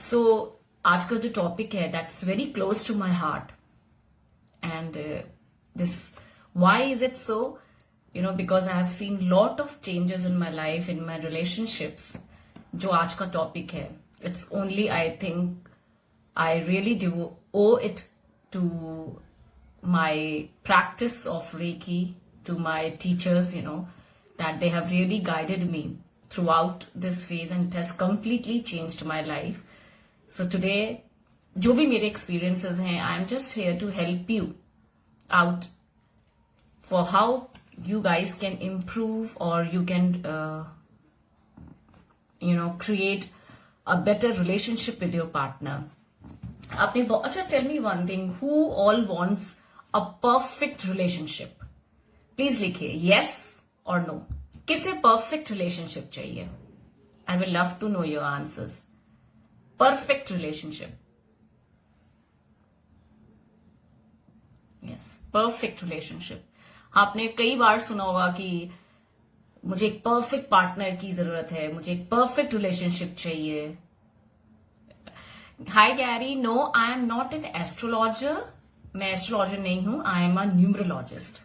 सो आज का जो टॉपिक है that's very close to my heart and this why is it so because I have seen lot of changes in my life, in my relationships. जो आज का topic है, it's only I think I really do owe it to my practice of Reiki, to my teachers, that they have really guided me throughout this phase and it has completely changed my life. So today, जो भी मेरे experiences हैं, I am just here to help you out for how you guys can improve or you can create a better relationship with your partner. आपने अच्छा, tell me one thing, who all wants a perfect relationship? Please लिखिए yes or no. किसे perfect relationship चाहिए? I will love to know your answers. Perfect relationship. Yes, perfect relationship. आपने कई बार सुना होगा कि मुझे एक परफेक्ट पार्टनर की जरूरत है, मुझे एक परफेक्ट रिलेशनशिप चाहिए. Hi Gary, no I am not an astrologer. मैं एस्ट्रोलॉजर नहीं हूं, I am a numerologist.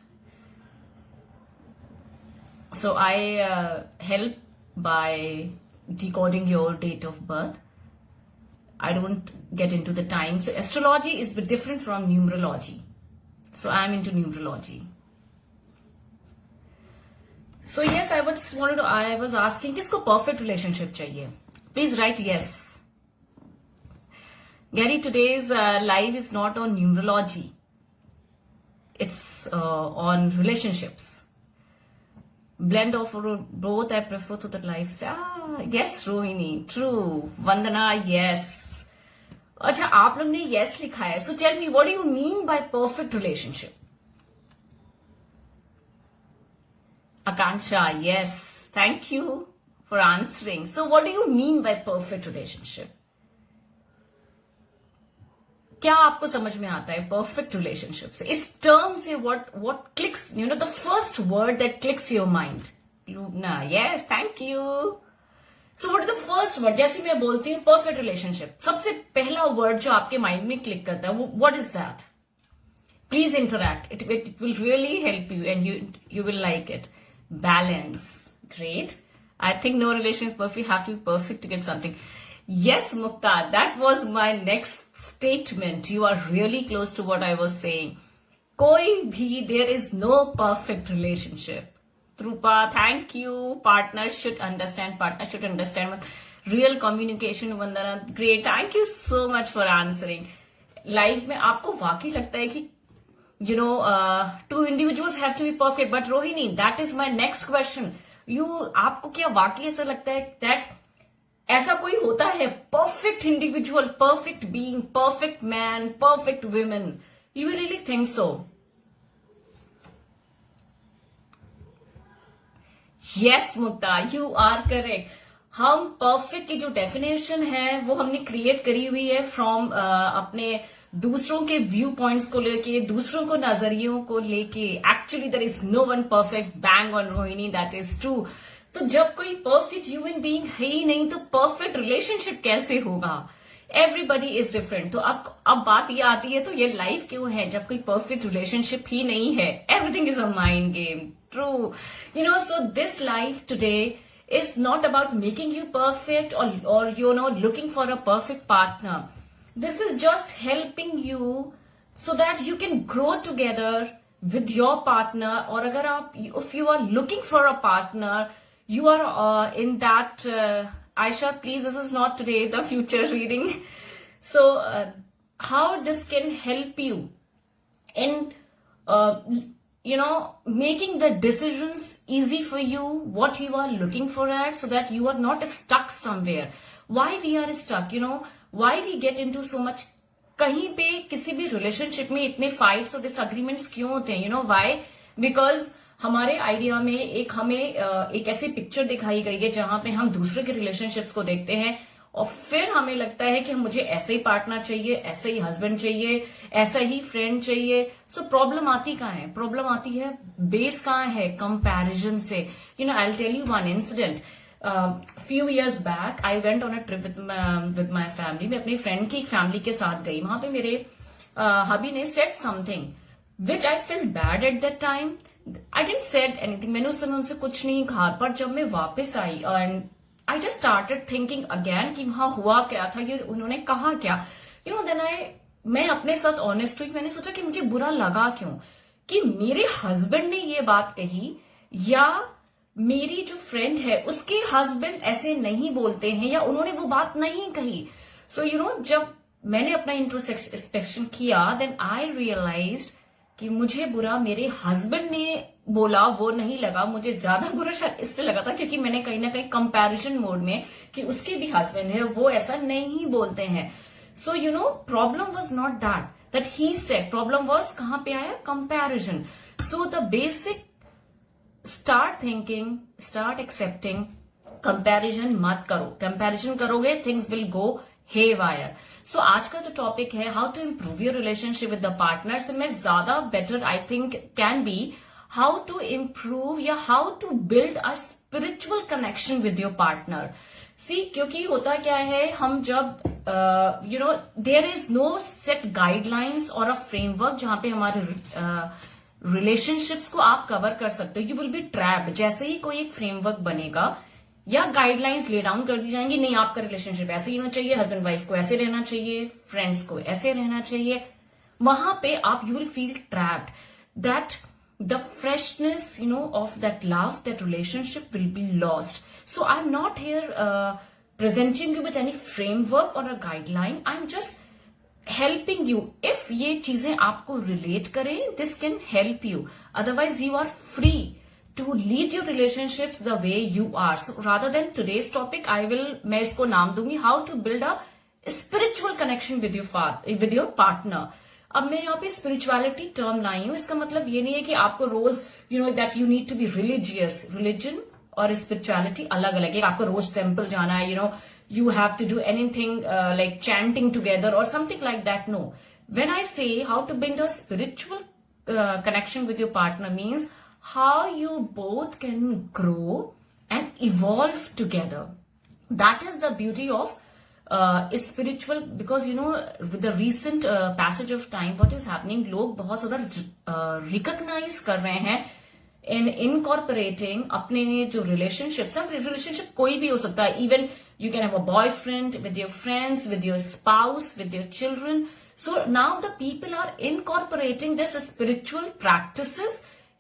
So I help by decoding your date of birth. I don't get into the time. So astrology is a bit different from numerology. So I am into numerology. So yes, I was asking, किसको perfect relationship चाहिए? Please write yes. Gary, today's live is not on numerology. It's on relationships. Blend of both, I prefer to the life. Yes, Rohini, true. Vandana, yes. अच्छा, आप लोग ने yes लिखा है. So tell me, what do you mean by perfect relationship? Akanksha, yes. Thank you for answering. So what do you mean by perfect relationship? क्या आपको समझ में आता है perfect relationship से? इस term से what clicks, the first word that clicks your mind? Lubna, yes, thank you. So what is the first word? जैसे मैं बोलती हूँ perfect relationship, सबसे पहला word जो आपके mind में click करता है, what is that? Please interact. It will really help you and you will like it. Balance. Great. I think no relation is perfect. You have to be perfect to get something. Yes, Mukta, that was my next statement. You are really close to what I was saying. कोई भी, there is no perfect relationship. Trupa, thank you. Partner should understand. Real communication, Vandana, great. Thank you so much for answering. Life में आपको वाकई लगता है कि two individuals have to be perfect, but Rohini, that is my next question. आपको क्या वाकई ऐसा लगता है that ऐसा कोई होता है perfect individual, perfect being, perfect man, perfect women? You really think so? Yes, Mukta, you are correct. हम परफेक्ट की जो डेफिनेशन है वो हमने क्रिएट करी हुई है फ्रॉम अपने दूसरों के व्यू पॉइंट्स को लेके, दूसरों को नजरियों को लेके. Actually there is no one perfect. Bang on Rohini, that is true. तो जब कोई परफेक्ट ह्यूमन बीइंग है ही नहीं तो परफेक्ट रिलेशनशिप कैसे होगा? Everybody is different. तो अब बात ये आती है, तो ये लाइफ क्यों है जब कोई परफेक्ट रिलेशनशिप ही नहीं है? Everything is a mind game. True. So this life today is not about making you perfect or looking for a perfect partner. This is just helping you so that you can grow together with your partner. Or if you are looking for a partner, you are in that. Aisha, please, this is not today the future reading. So how this can help you in making the decisions easy for you, what you are looking for at, so that you are not stuck somewhere. Why we are stuck, why we get into so much, कहीं पे किसी भी relationship में इतने fights और disagreements क्यों होते हैं? why? Because हमारे आइडिया में हमें एक ऐसी पिक्चर दिखाई गई है जहां पे हम दूसरे के रिलेशनशिप्स को देखते हैं और फिर हमें लगता है कि मुझे ऐसे ही पार्टनर चाहिए, ऐसे ही हस्बैंड चाहिए, ऐसा ही फ्रेंड चाहिए. सो प्रॉब्लम आती कहाँ है? प्रॉब्लम आती है, बेस कहाँ है? कंपैरिजन से. I will tell you one incident. few years back I went on a trip with my family. मैं अपनी फ्रेंड की एक फैमिली के साथ गई. वहां पे मेरे हबी ने said something which I felt bad at that time. I didn't said anything. मैंने उस समय उनसे कुछ नहीं कहा. पर जब मैं वापस आई and I just started thinking again कि वहां हुआ क्या था, ये उन्होंने कहा क्या. Then मैं अपने साथ ऑनेस्ट हुई. मैंने सोचा कि मुझे बुरा लगा क्यों, कि मेरे हस्बैंड ने ये बात कही या मेरी जो फ्रेंड है उसके हस्बैंड ऐसे नहीं बोलते हैं या उन्होंने वो बात नहीं कही. सो जब मैंने अपना इंट्रोस्पेक्शन किया देन आई रियलाइज्ड कि मुझे बुरा मेरे हस्बैंड ने बोला वो नहीं लगा. मुझे ज्यादा बुरा शायद इसलिए लगा था क्योंकि मैंने कहीं ना कहीं कंपैरिजन मोड में कि उसके भी हस्बैंड है वो ऐसा नहीं बोलते हैं. So problem was not that he said. Problem was कहां पे आया, comparison. So the basic start thinking, start accepting. Comparison मत करो. कंपैरिजन करोगे things will go haywire. So आज का जो टॉपिक है how to improve your relationship with the partner से मैं ज्यादा better I think can be how to improve या how to build a spiritual connection with your partner. See क्योंकि होता क्या है, हम जब there is no set guidelines और अ फ्रेमवर्क जहां पे हमारे रिलेशनशिप्स को आप कवर कर सकते हो. You will be trapped. जैसे ही कोई एक फ्रेमवर्क बनेगा या गाइडलाइंस ले डाउन कर दी जाएंगी, नहीं आपका रिलेशनशिप ऐसे ही होना चाहिए, हस्बैंड वाइफ को ऐसे रहना चाहिए, फ्रेंड्स को ऐसे रहना चाहिए, वहां पे आप you will feel trapped. That the freshness of that love, that relationship will be lost. So I am not here presenting you with any framework और a guideline. I am just helping you. If ये चीजें आपको relate करें this can help you. Otherwise you are free to lead your relationships the way you are. So rather than today's topic, मैं इसको नाम दूंगी how to build a spiritual connection with your partner. अब मैं यहाँ पे spirituality term लाई हूँ. इसका मतलब ये नहीं है कि आपको रोज that you need to be religious. Religion और spirituality अलग अलग है. आपको रोज temple जाना है, you have to do anything like chanting together or something like that. No. When I say how to build a spiritual connection with your partner means how you both can grow and evolve together. That is the beauty of spiritual, because with the recent passage of time what is happening, लोग बहुत ज़्यादा recognize कर रहे हैं in incorporating अपने जो relationships. अब relationship कोई भी हो सकता है. Even you can have a boyfriend with your friends, with your spouse, with your children. So now the people are incorporating this spiritual practices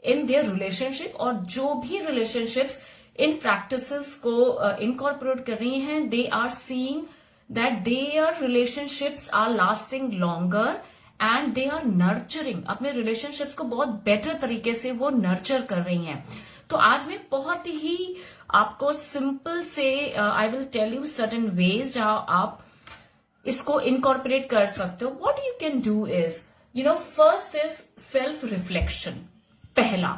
in their relationship. और जो भी रिलेशनशिप्स इन प्रैक्टिसेस को इनकॉर्पोरेट कर रही हैं, they are seeing that their relationships are lasting longer and they are nurturing. अपने relationships को बहुत बेटर तरीके से वो नर्चर कर रही हैं. तो आज मैं बहुत ही आपको सिंपल से I will tell you certain ways जहां आप इसको इनकॉर्पोरेट कर सकते हो. What you can do is first is self reflection. पहला,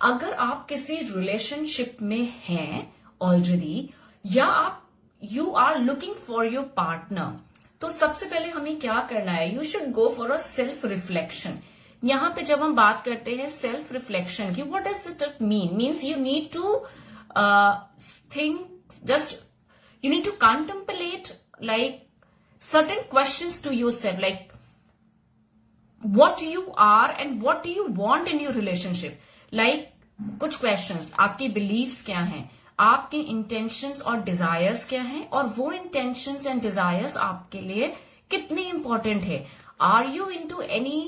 अगर आप किसी रिलेशनशिप में हैं ऑलरेडी या आप you are looking for your partner, तो सबसे पहले हमें क्या करना है, you should go for a self reflection. यहां पे जब हम बात करते हैं सेल्फ रिफ्लेक्शन की, what does it means you need to think, just you need to contemplate like certain questions to yourself, like what you are and what do you want in your relationship. like कुछ questions, आपकी beliefs क्या हैं, आपके intentions और desires क्या हैं, और वो intentions and desires आपके लिए कितने important है. are you into any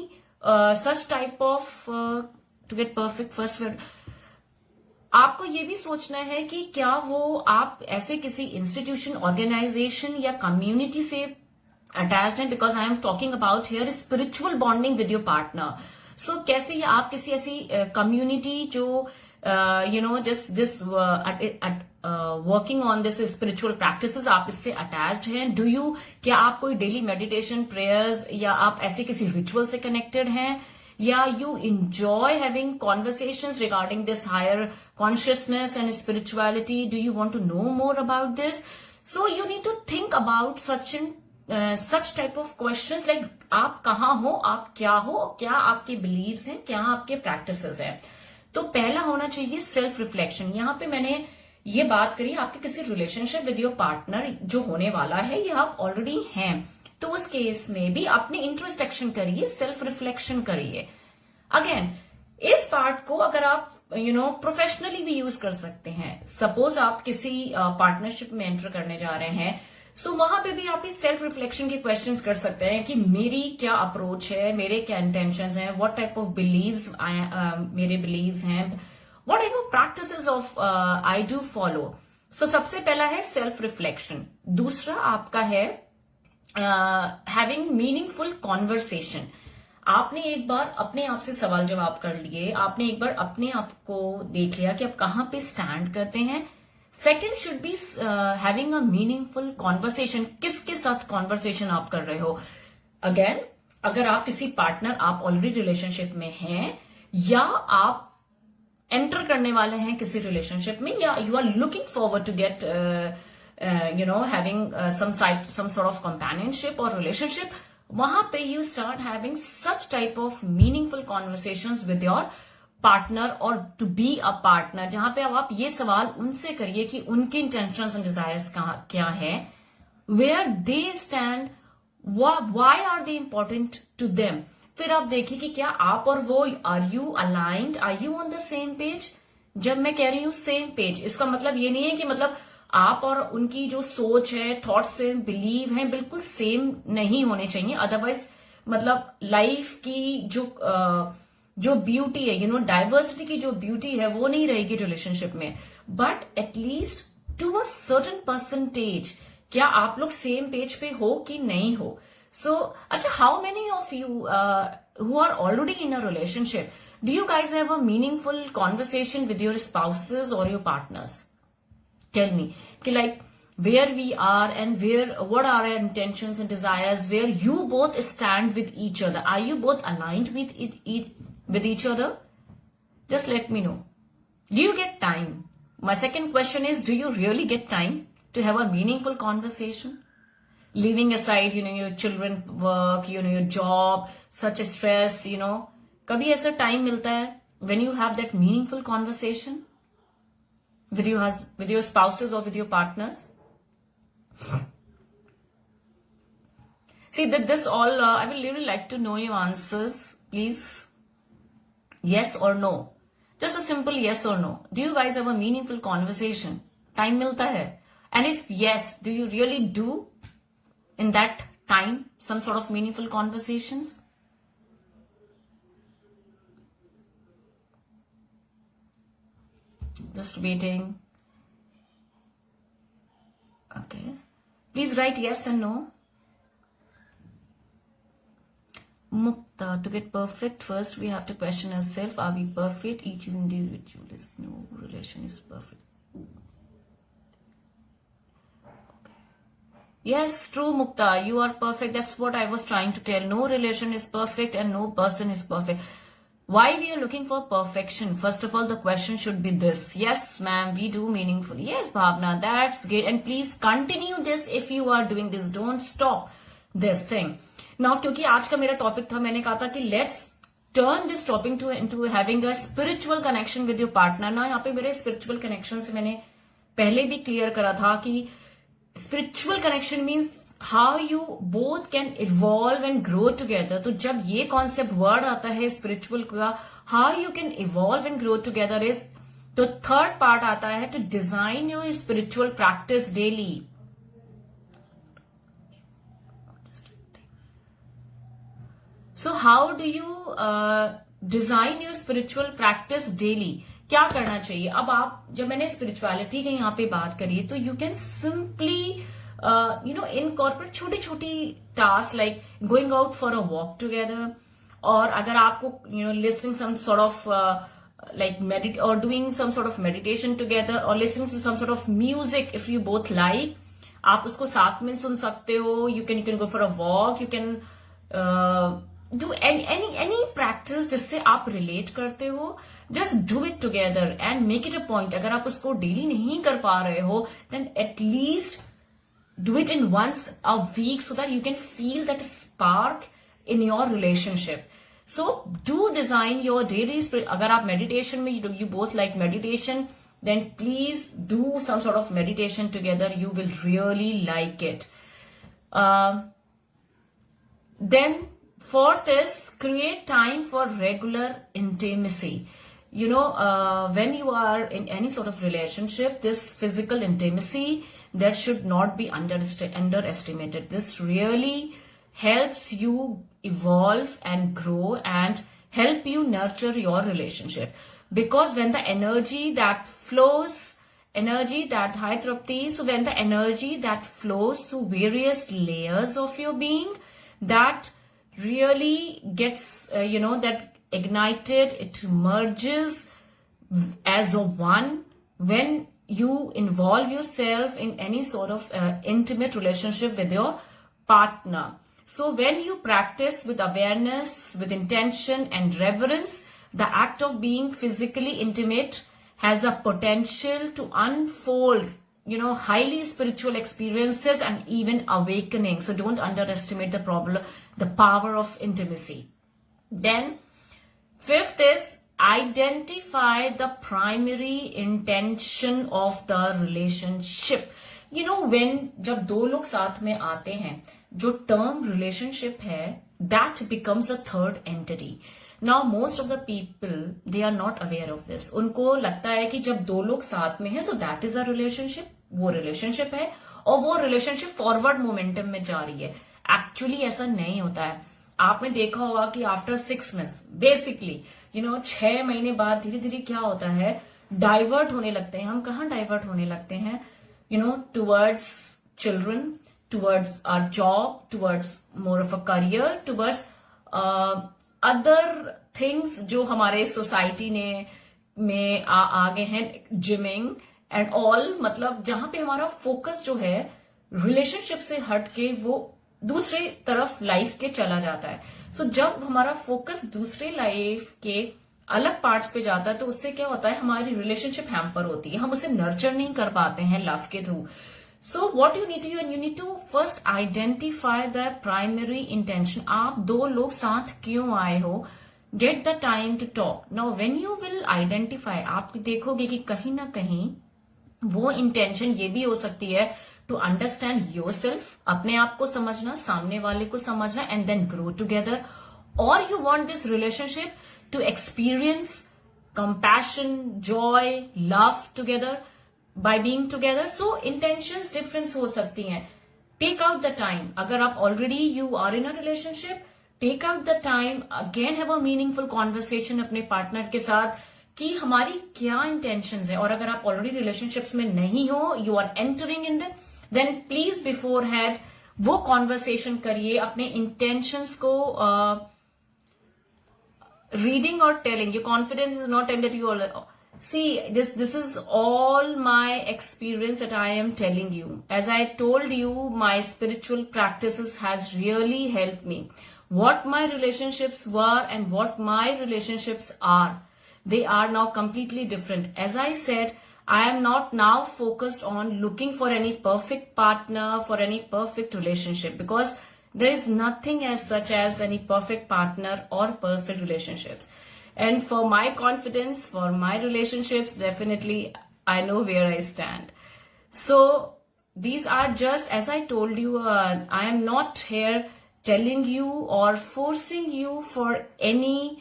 such type of to get perfect first word, आपको ये भी सोचना है कि क्या वो आप ऐसे किसी इंस्टीट्यूशन, ऑर्गेनाइजेशन या कम्युनिटी से अटैच्ड हैं, because I am talking about here spiritual bonding with your partner. So कैसे आप किसी ऐसी कम्युनिटी जो just this working on this spiritual practices, आप इससे अटैच्ड हैं. डू यू, क्या आप कोई डेली मेडिटेशन, प्रेयर्स या आप ऐसे किसी रिचुअल से कनेक्टेड हैं, या you enjoy having conversations regarding this higher consciousness and spirituality. Do you want to know more about this? So you need to think about such type of questions, like आप कहाँ हो, आप क्या हो, क्या आपके beliefs हैं, क्या आपके practices हैं. तो पहला होना चाहिए सेल्फ रिफ्लेक्शन. यहाँ पे मैंने ये बात करिए आपके किसी रिलेशनशिप विद योर पार्टनर जो होने वाला है या आप ऑलरेडी हैं, तो उस केस में भी अपनी इंट्रोस्पेक्शन करिए, सेल्फ रिफ्लेक्शन करिए. अगेन इस पार्ट को अगर आप प्रोफेशनली भी यूज कर सकते हैं. सपोज आप किसी पार्टनरशिप में एंटर करने जा रहे हैं, सो वहां पे भी आप इस सेल्फ रिफ्लेक्शन के क्वेश्चंस कर सकते हैं कि मेरी क्या अप्रोच है, मेरे क्या इंटेंशंस हैं, व्हाट टाइप ऑफ बिलीव्स मेरे बिलीव्स हैं, what type of practices of I do follow. So सबसे पहला है सेल्फ रिफ्लेक्शन. दूसरा आपका है हैविंग मीनिंगफुल कॉन्वर्सेशन. आपने एक बार अपने आप से सवाल जवाब कर लिए, आपने एक बार अपने आप को देख लिया कि आप कहां पे स्टैंड करते हैं. Second should be having a meaningful conversation. किसके साथ कॉन्वर्सेशन आप कर रहे हो. अगेन अगर आप किसी पार्टनर, आप ऑलरेडी रिलेशनशिप में हैं या आप एंटर करने वाले हैं किसी रिलेशनशिप में, या you are looking forward to get having some sort of companionship or relationship, वहां पे you start having such type of meaningful conversations with your partner or to be a partner, जहां पे अब आप ये सवाल उनसे करिए कि उनके intentions and desires क्या है, where they stand, why are they important to them. फिर आप देखिए कि क्या आप और वो are you aligned, are you on the same page. जब मैं कह रही हूं सेम पेज, इसका मतलब ये नहीं है कि मतलब आप और उनकी जो सोच है, थॉट्स है, बिलीव है, बिल्कुल सेम नहीं होने चाहिए. अदरवाइज मतलब लाइफ की जो ब्यूटी है, डाइवर्सिटी की जो ब्यूटी है वो नहीं रहेगी रिलेशनशिप में. But at least to a certain percentage क्या आप लोग सेम पेज पे हो कि नहीं हो. सो अच्छा, how many of you who are already in a relationship, do you guys have a meaningful conversation with your spouses or your partners? Tell me, like where we are and what are our intentions and desires, where you both stand with each other. Are you both aligned with each other? Just let me know. Do you get time? My second question is, do you really get time to have a meaningful conversation? Leaving aside, your children work, your job, such a stress, कभी ऐसा time मिलता है when you have that meaningful conversation with your spouses or with your partners? See, that this all I will really like to know your answers, please. Yes or no, just a simple yes or no. Do you guys have a meaningful conversation? Time मिलता है? And if yes, do you really do in that time some sort of meaningful conversations? Just waiting. Okay, please write yes and no. Mukta, to get perfect, first we have to question ourselves. Are we perfect? Each individual is no relation is perfect. Okay. Yes, true, Mukta. You are perfect. That's what I was trying to tell. No relation is perfect and no person is perfect. Why we are looking for perfection? First of all, the question should be this. Yes, ma'am, we do meaningfully. Yes, Bhavna, that's great. And please continue this if you are doing this. Don't stop this thing. Now, क्योंकि आज का मेरा topic था, मैंने कहा था कि let's turn this topic into having a spiritual connection with your partner. ना यहाँ पे मेरे spiritual connection से मैंने पहले भी clear करा था कि spiritual connection means how you both can evolve and grow together. तो जब ये concept word आता है spiritual का, how you can evolve and grow together is, तो third part आता है to design your spiritual practice daily. So how do you design your spiritual practice daily? क्या करना चाहिए? अब आप, जब मैंने spirituality की यहाँ पे बात करी, तो you can simply incorporate छोटी छोटी tasks like going out for a walk together, और अगर आपको listening some sort of like or doing some sort of meditation together, or listening to some sort of music if you both like, आप उसको साथ में सुन सकते हो. You can go for a walk, you can do any practice जिससे आप relate करते हो. Just do it together and make it a point. अगर आप उसको daily नहीं कर पा रहे हो, then at least do it in once a week so that you can feel that spark in your relationship. So do design your daily spirit. अगर आप meditation में you both like meditation, then please do some sort of meditation together. You will really like it. Then fourth is create time for regular intimacy. When you are in any sort of relationship, this physical intimacy, that should not be underestimated. This really helps you evolve and grow and help you nurture your relationship. Because when the energy that flows, hi Trupti, so when the energy that flows through various layers of your being, that really gets, that ignited, it merges as a one when you involve yourself in any sort of intimate relationship with your partner. So when you practice with awareness, with intention and reverence, the act of being physically intimate has a potential to unfold, highly spiritual experiences and even awakening. So don't underestimate the power of intimacy. Then fifth is identify the primary intention of the relationship. When जब दो लोग साथ में आते हैं, जो term relationship है, that becomes a third entity. Now most of the people, they are not aware of this. उनको लगता है कि जब दो लोग साथ में हैं, so that is a relationship, वो relationship है और वो relationship forward momentum में जा रही है. Actually ऐसा नहीं होता है. आपने देखा होगा कि आफ्टर 6 months बेसिकली 6 महीने बाद धीरे धीरे क्या होता है, डाइवर्ट होने लगते हैं. हम कहाँ डाइवर्ट होने लगते हैं, towards children, towards our job, towards more of a career, towards other things जो हमारे सोसाइटी में आ गए हैं, जिमिंग एंड ऑल. मतलब जहां पे हमारा फोकस जो है रिलेशनशिप से हट के वो दूसरी तरफ लाइफ के चला जाता है. सो जब हमारा फोकस दूसरे लाइफ के अलग पार्ट्स पे जाता है, तो उससे क्या होता है, हमारी रिलेशनशिप हैम्पर होती है, हम उसे नर्चर नहीं कर पाते हैं लव के थ्रू. So what you need to first identify the primary intention. आप दो लोग साथ क्यों आए हो, get the time to talk. Now when you will identify, आप देखोगे कि कहीं ना कहीं वो इंटेंशन ये भी हो सकती है to understand yourself, अपने आप को समझना, सामने वाले को समझना, and then grow together. Or you want this relationship to experience compassion, joy, love together by being together. So intentions different हो सकती हैं. Take out the time. अगर आप already you are in a relationship, take out the time, again have a meaningful conversation अपने partner के साथ कि हमारी क्या intentions है. और अगर आप already relationships में नहीं हो, you are entering in them, then please beforehand वो कॉन्वर्सेशन करिए, अपने इंटेंशंस को रीडिंग और telling. Your confidence is not tell that you all see this is all my experience that I am telling you. As I told you, my spiritual practices has really help me. what my relationships were and what my relationships are, they are now completely different. As I said, I am not now focused on looking for any perfect partner, for any perfect relationship, because there is nothing as such as any perfect partner or perfect relationships. And for my confidence, for my relationships, definitely I know where I stand. So these are just, as I told you, I am not here telling you or forcing you for any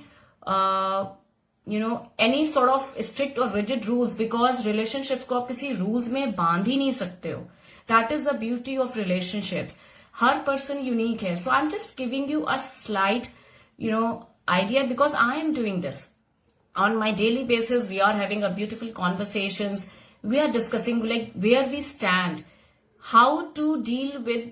any sort of strict or rigid rules, because relationships को आप किसी rules में बांध ही नहीं सकते हो. That is the beauty of relationships. Her person unique है. So I'm just giving you a slight, idea, because I am doing this. On my daily basis, we are having a beautiful conversations. We are discussing like where we stand, how to deal with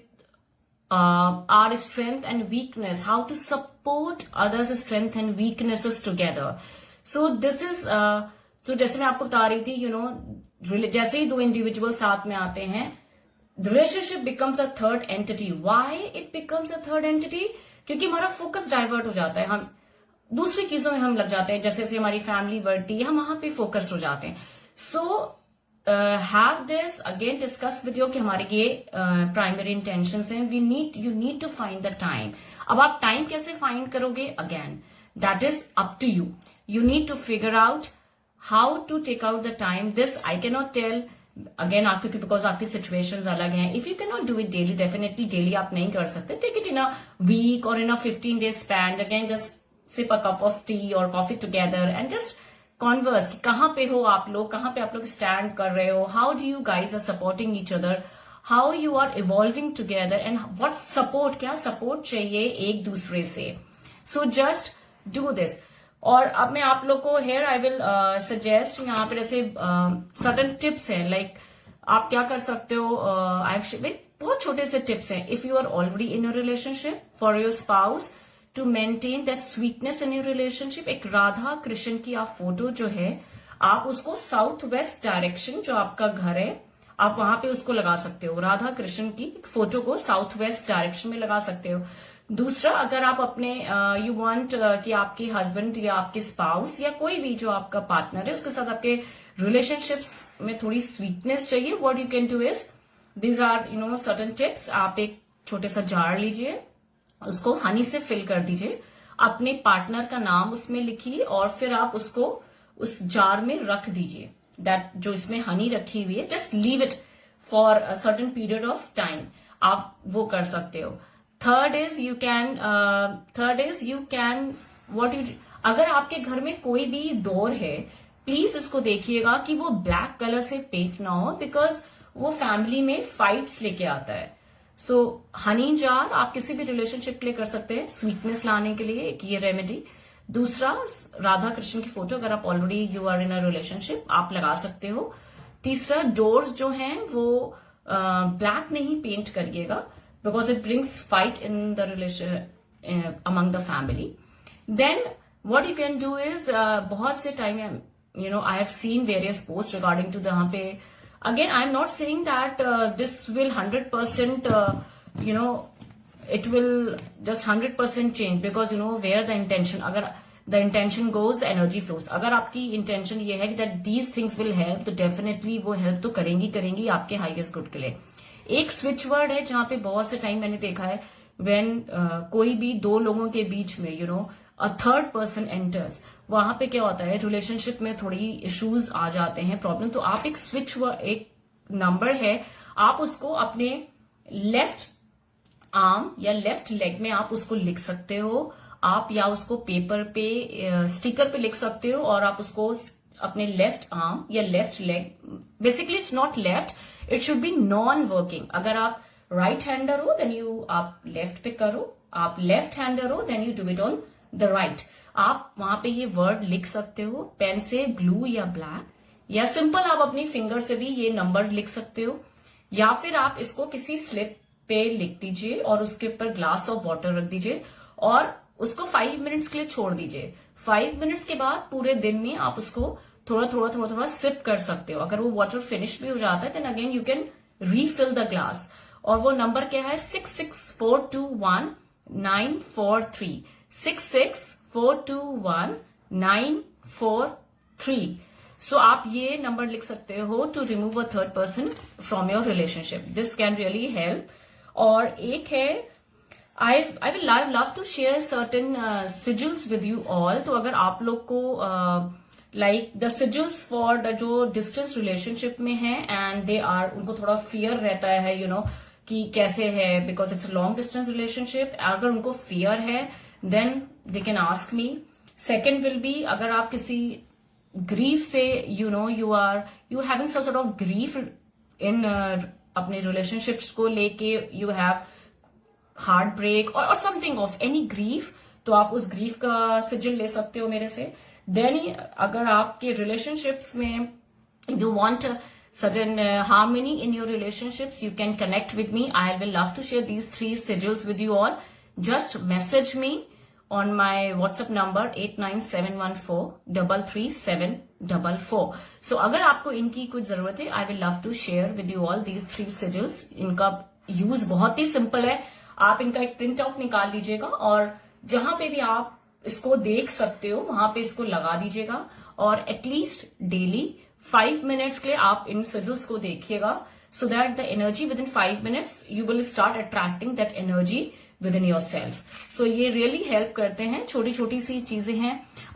our strength and weakness, how to support others' strength and weaknesses together. So this is तो जैसे मैं आपको बता रही थी, जैसे ही दो individual साथ में आते हैं, the relationship becomes a third entity. Why it becomes a third entity? क्योंकि हमारा फोकस डाइवर्ट हो जाता है, हम दूसरी चीजों में हम लग जाते हैं, जैसे जैसे हमारी फैमिली बढ़ती है, हम वहां पे फोकस हो जाते हैं. So have this again discuss with you कि हमारे ये प्राइमरी इंटेंशंस हैं. You need to find the time. अब आप टाइम कैसे फाइंड करोगे, again that is up to you. You need to figure out how to take out the time, this I can not tell again आपके, because आपकी situations अलग हैं. If you can not do it daily, definitely daily आप नहीं कर सकते. Take it in a week और in a 15 days span. Again just sip a cup of tea और coffee together and just converse कि कहाँ पे हो आप लोग, कहाँ पे आप लोग स्टैंड कर रहे हो, how do you guys are supporting each other, how you are evolving together and what support, क्या सपोर्ट चाहिए एक दूसरे से. So just do this. और अब मैं आप लोग को हेयर आई विल सजेस्ट यहाँ पे जैसे सर्टन टिप्स है, लाइक आप क्या कर सकते हो. बहुत छोटे से टिप्स हैं. If you are already in your relationship, for your spouse to maintain that sweetness in your relationship, एक राधा कृष्ण की आप फोटो जो है आप उसको साउथ वेस्ट डायरेक्शन, जो आपका घर है आप वहां पे उसको लगा सकते हो. राधा कृष्ण की फोटो को साउथ वेस्ट डायरेक्शन में लगा सकते हो. दूसरा, अगर आप अपने यू वांट कि आपके हस्बैंड या आपके स्पाउस या कोई भी जो आपका पार्टनर है उसके साथ आपके रिलेशनशिप्स में थोड़ी स्वीटनेस चाहिए, what you can do is, these are you know certain tips. आप एक छोटे सा जार लीजिए, उसको हनी से फिल कर दीजिए, अपने पार्टनर का नाम उसमें लिखिए और फिर आप उसको उस जार में रख दीजिए. दैट जो इसमें हनी रखी हुई है, just leave it for a certain period of time. आप वो कर सकते हो. Third is you can what you, अगर आपके घर में कोई भी डोर है, प्लीज इसको देखिएगा कि वो ब्लैक कलर से पेंट ना हो, बिकॉज वो फैमिली में फाइट्स लेके आता है. सो हनी जार आप किसी भी रिलेशनशिप के लिए कर सकते हैं, स्वीटनेस लाने के लिए एक ये रेमेडी. दूसरा, राधा कृष्ण की फोटो अगर आप already you are in a relationship आप लगा सकते हो. तीसरा, डोर्स जो हैं वो ब्लैक नहीं पेंट करिएगा, because it brings fight in the relation among the family. Then what you can do is, बहुत से time you know I have seen various post regarding to यहाँ पे. Again, I'm not saying that this will 100% you know it will just 100% change, because you know where the intention, अगर the intention goes the energy flows. अगर आपकी intention ये है कि that these things will help, तो definitely वो help तो करेंगी आपके highest good के लिए. एक switch word है जहाँ पे बहुत से टाइम मैंने देखा है when कोई भी दो लोगों के बीच में you know a third person enters, वहां पे क्या होता है, रिलेशनशिप में थोड़ी इश्यूज आ जाते हैं, प्रॉब्लम. तो आप एक स्विच, एक नंबर है, आप उसको अपने लेफ्ट आर्म या लेफ्ट लेग में आप उसको लिख सकते हो. आप या उसको पेपर पे स्टिकर पे लिख सकते हो और आप उसको अपने लेफ्ट आर्म या left leg, basically it's not left, it should be non working. अगर आप राइट हैंडर हो देन यू आप लेफ्ट पे करो, आप लेफ्ट हैंडर हो then you do it on the right. आप वहां पे ये वर्ड लिख सकते हो पेन से, ब्लू या ब्लैक, या सिंपल आप अपनी फिंगर से भी ये नंबर लिख सकते हो, या फिर आप इसको किसी स्लिप पे लिख दीजिए और उसके ऊपर ग्लास ऑफ वाटर रख दीजिए और उसको 5 मिनट्स के लिए छोड़ दीजिए. 5 मिनट्स के बाद पूरे दिन में आप उसको थोड़ा सिप कर सकते हो. अगर वो वाटर फिनिश भी हो जाता है then again you can refill the glass. और वो नंबर क्या है, 66421943, 66421943. सो आप ये नंबर लिख सकते हो to remove a third person from your relationship. This can really help. और एक है, I will love to share certain sigils with you all. तो अगर आप लोग को like the sigils for the जो डिस्टेंस रिलेशनशिप में है एंड दे आर, उनको थोड़ा फियर रहता है यू नो कि कैसे है, because it's long distance relationship. अगर उनको फियर है then they can ask me. Second will be, अगर आप किसी ग्रीफ से you know you having some sort of grief in अपने रिलेशनशिप्स को लेके, यू हैव हार्ट ब्रेक और समथिंग ऑफ एनी ग्रीफ, तो आप उस ग्रीफ का सिजिल ले सकते हो मेरे से. देन अगर आपके रिलेशनशिप्स में you want sudden harmony in your relationships, you can connect with me. I will love to share these 3 sigils with you all. Just message me on my WhatsApp number 89714333744. So अगर आपको इनकी कुछ जरूरत है, I will love to share with you all these 3 sigils. इनका use बहुत ही simple है. आप इनका एक प्रिंट आउट निकाल लीजिएगा और जहां पे भी आप इसको देख सकते हो वहां पे इसको लगा दीजिएगा और एटलीस्ट डेली 5 मिनट्स के लिए आप इन सिजिल्स को देखिएगा. so that the energy within 5 minutes you will start attracting that energy within yourself. So ये really help करते हैं, छोटी छोटी सी चीजें हैं.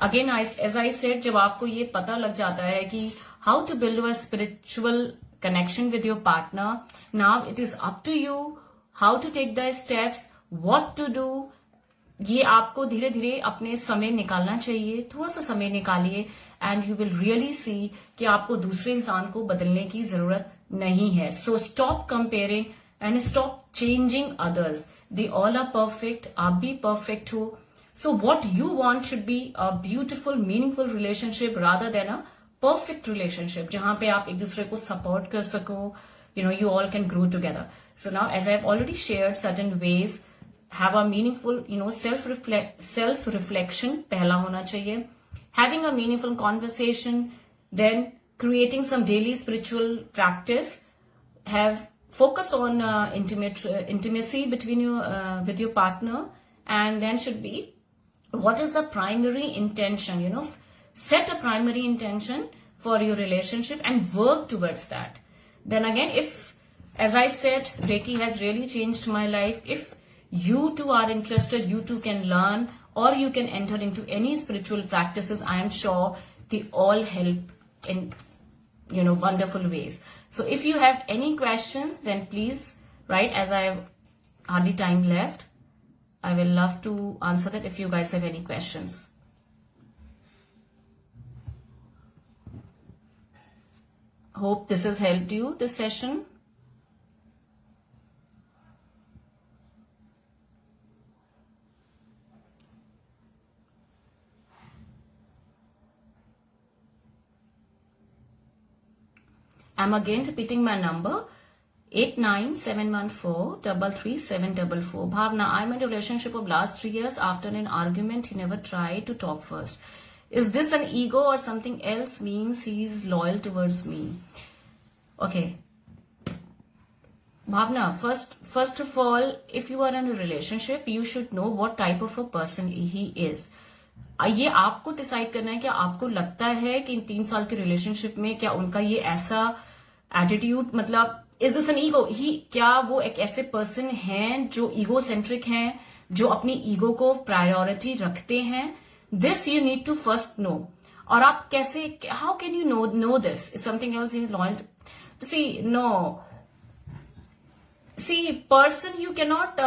Again, as I said, जब आपको ये पता लग जाता है कि how to build a spiritual connection with your partner, now it is up to you how to take the steps, what to do. ये आपको धीरे धीरे अपने समय निकालना चाहिए, थोड़ा सा समय निकालिए and you will really see कि आपको दूसरे इंसान को बदलने की जरूरत नहीं है. So stop comparing and stop changing others. They all are perfect, आप भी परफेक्ट हो. So what you want should be a beautiful meaningful relationship rather than a perfect relationship जहां पे आप एक दूसरे को सपोर्ट कर सको. You all can grow together. So now, as I've already shared certain ways, have a meaningful, self-reflection, पहला होना चाहिए. Having a meaningful conversation, then creating some daily spiritual practice. Have focus on intimacy between you, with your partner, and then should be, what is the primary intention? Set a primary intention for your relationship and work towards that. Then again, if, as I said, Reiki has really changed my life. If you too are interested, you too can learn, or you can enter into any spiritual practices. I am sure they all help in, wonderful ways. So if you have any questions, then please write, as I have hardly time left. I will love to answer that if you guys have any questions. Hope this has helped you, this session. I'm again repeating my number, 8971433744. Bhavna, I'm in a relationship of last 3 years. After an argument, he never tried to talk first. Is this an ego or something else? Means he's loyal towards me. Okay. Bhavna, first of all, if you are in a relationship, you should know what type of a person he is. ये आपको decide करना है कि आपको लगता है कि इन 3 साल के रिलेशनशिप में क्या उनका ये ऐसा एटीट्यूड, मतलब इज दिस एन ईगो, ही क्या वो एक ऐसे पर्सन हैं जो ईगो सेंट्रिक हैं, जो अपनी ईगो को प्रायोरिटी रखते हैं. This you need to first know. और आप कैसे, how can you know this? Is something else he is loyal to? See, no. See, person you cannot,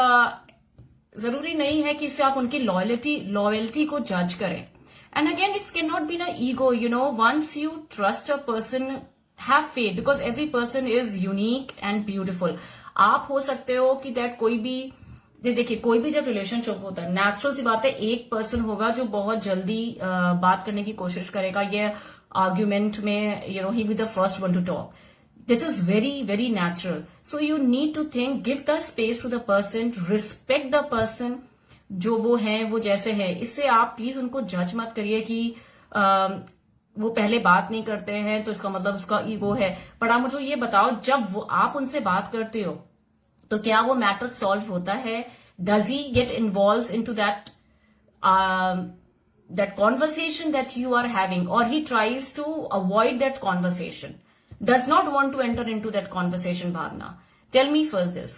जरूरी नहीं है कि इससे आप उनकी लॉयल्टी को जज करें. And again, it cannot be an ego, once you trust a person, have faith, because every person is unique and beautiful. आप हो सकते हो कि that कोई भी, देखिए कोई भी जब रिलेशनशिप होता है, नेचुरल सी बात है, एक पर्सन होगा जो बहुत जल्दी बात करने की कोशिश करेगा, ये आर्ग्यूमेंट में ही will the first one to talk. This is very very natural. So you need to think, give the space to the person, respect the person जो वो है, वो जैसे है. इससे आप प्लीज उनको जज मत करिए कि वो पहले बात नहीं करते हैं तो इसका मतलब उसका ईगो है. पर आप मुझे ये बताओ, जब वो आप उनसे बात करते हो तो क्या वो मैटर सॉल्व होता है? Does he get involve in to that conversation that you are having, और he tries to avoid that conversation, does not want to enter in to that conversation? Bhavna, tell me first this.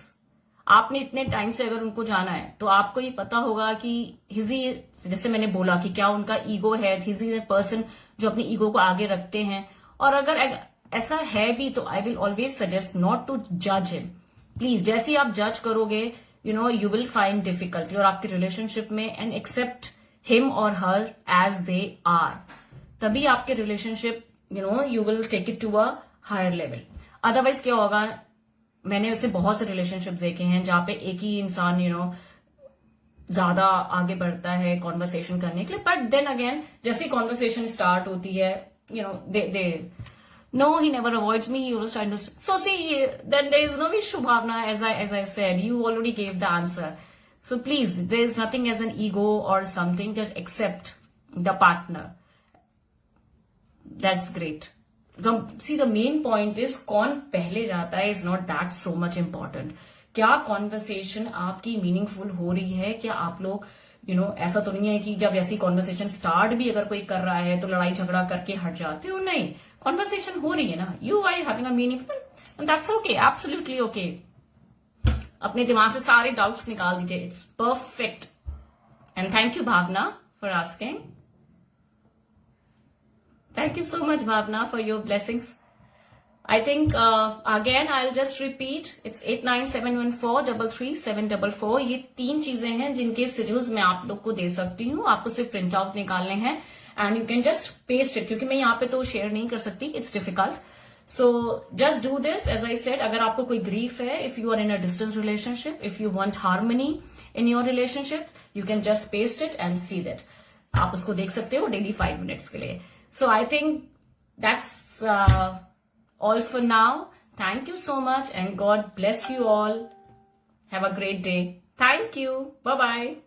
आपने इतने time से अगर उनको जाना है तो आपको ये पता होगा कि हिजी, जैसे मैंने बोला कि क्या उनका ईगो है, हिजी ए पर्सन जो अपनी ईगो को आगे रखते हैं. और अगर ऐसा है भी तो I will always suggest not to जज हिम. प्लीज, जैसे ही आप जज करोगे, यू विल फाइंड डिफिकल्टी और आपके रिलेशनशिप में, एंड एक्सेप्ट हिम और हर एज दे आर. तभी आपके relationship, you will take it to a higher level. Otherwise क्या होगा, मैंने वैसे बहुत से रिलेशनशिप देखे हैं जहां पे एक ही इंसान ज्यादा आगे बढ़ता है कॉन्वर्सेशन करने के लिए, बट देन अगेन जैसे कॉन्वर्सेशन स्टार्ट होती है, दे no, he never avoids me, he always tries to. So see, then there is no issue, Bhavna. As I said, you already gave the answer. So please, there is nothing as an ego or something. Just accept the partner. That's great. So see, the main point is कौन पहले जाता है is not that so much important. क्या conversation आपकी meaningful हो रही है? क्या आप लोग ऐसा तो नहीं है कि जब ऐसी कॉन्वर्सेशन स्टार्ट भी अगर कोई कर रहा है तो लड़ाई झगड़ा करके हट जाते हो? नहीं, कॉन्वर्सेशन हो रही है ना, you are having a meaningful, and that's okay, absolutely okay. अपने दिमाग से सारे डाउट्स निकाल दीजिए. It's perfect. And thank you Bhavna for asking. Thank you so much, Bhavna, for your blessings. I think, again, I'll just repeat. It's 8971433744. ये 3 चीजें हैं जिनके schedules मैं आप लोग को दे सकती हूँ. आपको सिर्फ प्रिंट आउट निकालने हैं and you can just paste it. क्योंकि मैं यहाँ पे तो शेयर नहीं कर सकती. It's difficult. So just do this. As I said, अगर आपको कोई grief है, if you are in a distance relationship, if you want harmony in your relationship, you can just paste it and see that. आप उसको देख सकते हो daily 5 minutes के लिए. So I think that's all for now. Thank you so much and God bless you all. Have a great day. Thank you. Bye-bye.